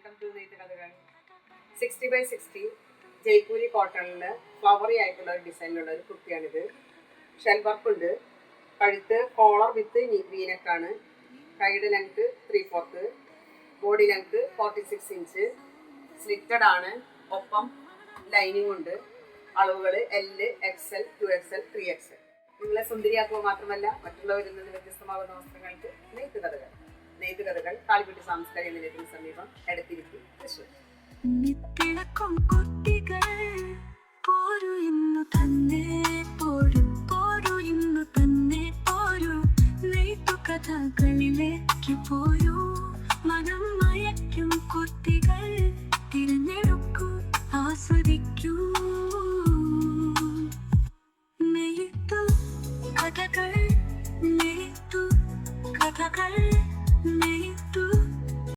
Welcome to നെയ്ത്ത് കഥകൾ. 60x60 Jaipuri കോട്ടണിൽ ഫ്ലവറി ആയിട്ടുള്ള ഒരു ഡിസൈനിലുള്ള ഒരു കുർത്തിയാണിത്. ഷെൽ വർക്ക് ഉണ്ട്. കഴുത്ത് കോളർ വിത്ത് വീനക്കാണ്. കൈയുടെ length 3/4, body length 46 inch. Slitted ആണ്. ഒപ്പം ലൈനിങ് ഉണ്ട്. അളവുകൾ L, XL, 2XL, 3XL. നിങ്ങളെ സുന്ദരിയാക്കുക മാത്രമല്ല മറ്റുള്ളവരിൽ നിന്ന് വ്യത്യസ്തമാകുന്ന വസ്ത്രങ്ങൾക്ക് നെയ്ത്ത് കഥകൾ. നെയ്ത്ത് കഥകൾ കാലിക്കുട്ടി സാംസ്കാരിക നിലയത്തിന് സമീപം എടത്തിരിക്കും, തൃശ്ശൂർ. കഥകളിലേക്ക് പോരൂ.